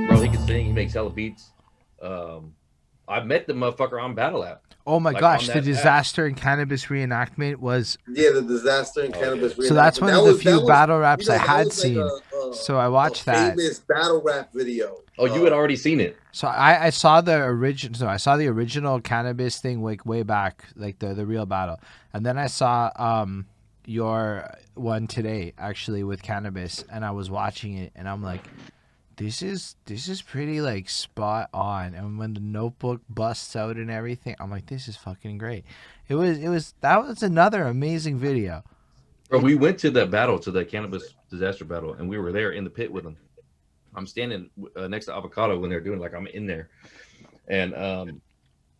Bro, he can sing. He makes hella beats. Um, I met the motherfucker on Battle App, Oh my like on gosh, the that app. Dizaster and Canibus reenactment was. Yeah, the Dizaster and Oh yeah. Canibus So that's reenactment. one of the That few was battle raps I that had was like seen. So I a watched that. famous battle rap video. Oh, you had already seen it. So I saw the original. So I saw the original Cannabis thing like way back, like the real battle, and then I saw your one today actually with Cannabis, and I was watching it, and I'm like, this is pretty like spot on. And when the notebook busts out and everything, I'm like, this is fucking great. It was that was another amazing video. Bro, It we went to the battle, to the Cannabis Disaster battle, and we were there in the pit with him. I'm standing next to Avocado when they're doing, like, I'm in there, and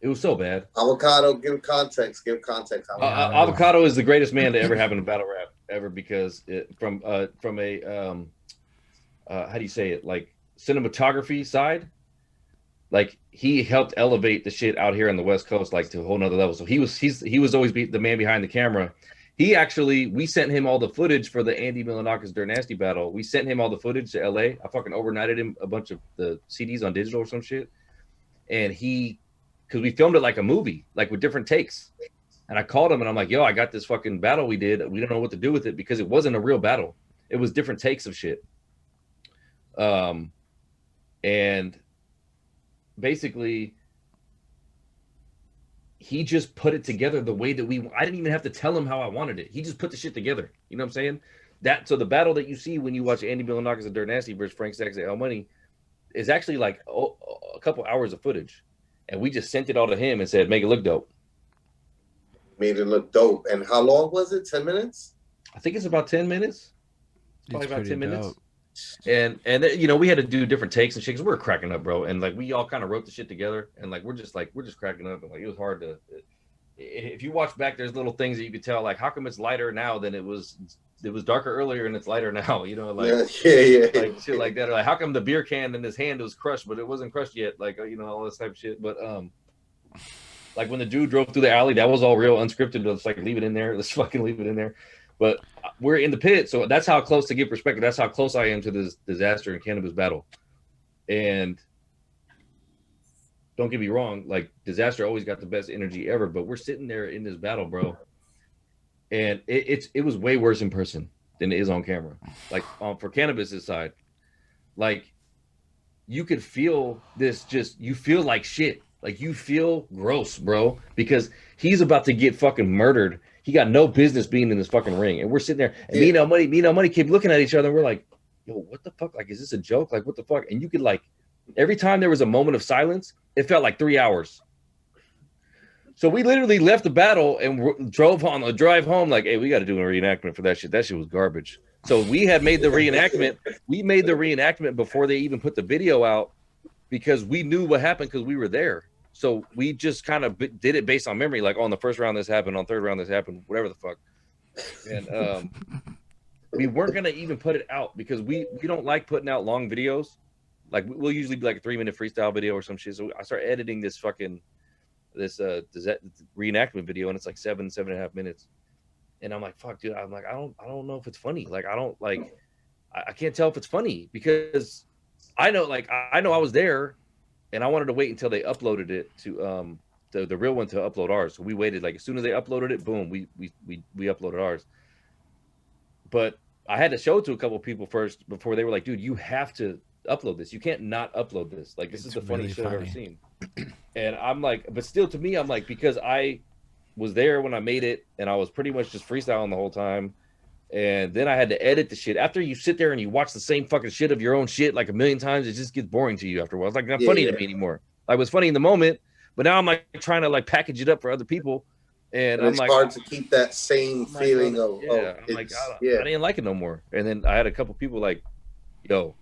it was so bad. Avocado, give context. Give context. Yeah. Avocado is the greatest man to ever happen to battle rap ever, because from a how do you say it, like, cinematography side, like, he helped elevate the shit out here on the West Coast, like, to a whole nother level. So he was always the man behind the camera. We sent him all the footage for the Andy Milanakis Dirt Nasty battle. We sent him all the footage to LA. I fucking overnighted him a bunch of the CDs on digital or some shit. And because we filmed it like a movie, like with different takes. And I called him and I'm like, yo, I got this fucking battle we did. We don't know what to do with it, because it wasn't a real battle. It was different takes of shit. And basically, he just put it together the way that I didn't even have to tell him how I wanted it. He just put the shit together. You know what I'm saying? So the battle that you see when you watch Andy Milanakis and Dirt Nasty versus Frank Stacks and L Money is actually like a couple hours of footage. And we just sent it all to him and said, make it look dope. Made it look dope. And how long was it? 10 minutes? I think it's about 10 minutes. Probably It's about 10 minutes. dope. And you know, we had to do different takes and shit, because we were cracking up, bro. And like, we all kind of wrote the shit together, and like, we're just cracking up, and like, it was hard to. If you watch back, there's little things that you could tell, like, how come it's lighter now than it was darker earlier and it's lighter now, you know, like, yeah. Like shit like that. Or like, how come the beer can in his hand was crushed but it wasn't crushed yet, like, you know, all this type of shit. But like, when the dude drove through the alley, that was all real unscripted. Let's like leave it in there. Let's fucking leave it in there. But we're in the pit, so that's how close, to give perspective, that's how close I am to this Dizaster and Canibus battle. And don't get me wrong, like, Dizaster always got the best energy ever, but we're sitting there in this battle, bro, and it was way worse in person than it is on camera. Like, for Canibus's side, like, you could feel this, just, you feel like shit. Like, you feel gross, bro, because he's about to get fucking murdered. He got no business being in this fucking ring. And we're sitting there, and me and El Money keep looking at each other, and we're like, yo, what the fuck? Like, is this a joke? Like, what the fuck? And you could, like, every time there was a moment of silence, it felt like 3 hours. So we literally left the battle and drove on the drive home, like, hey, we got to do a reenactment for that shit. That shit was garbage. So we had made the reenactment. We made the reenactment before they even put the video out, because we knew what happened, because we were there. So we just kind of did it based on memory, like, on the first round this happened, on third round this happened, whatever the fuck. And we weren't gonna even put it out, because we don't like putting out long videos. Like, we'll usually be like a 3-minute freestyle video or some shit. So I start editing this reenactment video, and it's like 7.5 minutes. And I'm like, fuck, dude. I'm like, I don't know if it's funny. Like, I can't tell if it's funny, because I know I was there, and I wanted to wait until they uploaded it to the real one to upload ours. So we waited, like, as soon as they uploaded it, boom, we uploaded ours. But I had to show it to a couple of people first before they were like, dude, you have to upload this. You can't not upload this. Like, this is the funniest shit I've ever seen. And I'm like, but still, to me, I'm like, because I was there when I made it, and I was pretty much just freestyling the whole time. And then I had to edit the shit. After you sit there and you watch the same fucking shit of your own shit like a million times, it just gets boring to you after a while. It's like, not funny to me anymore. Like, it was funny in the moment, but now I'm like trying to like package it up for other people. And I'm it's like, hard to keep that same feeling of, I didn't like it no more. And then I had a couple people like, yo,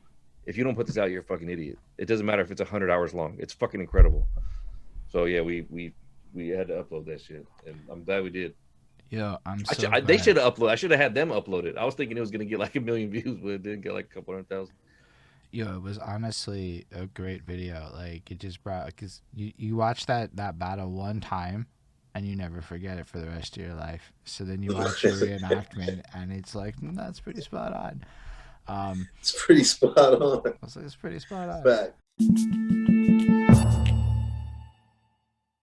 if you don't put this out, you're a fucking idiot. It doesn't matter if it's 100 hours long. It's fucking incredible. So yeah, we had to upload that shit, and I'm glad we did. Yeah, they should have uploaded. I should have had them upload it. I was thinking it was gonna get like 1 million views, but it didn't get like a couple 100,000. Yo, it was honestly a great video. Like, it just brought, because you watch that battle one time, and you never forget it for the rest of your life. So then you watch your reenactment, and it's like, that's pretty spot on. I It's pretty spot on. was like, it's pretty spot on. Fact.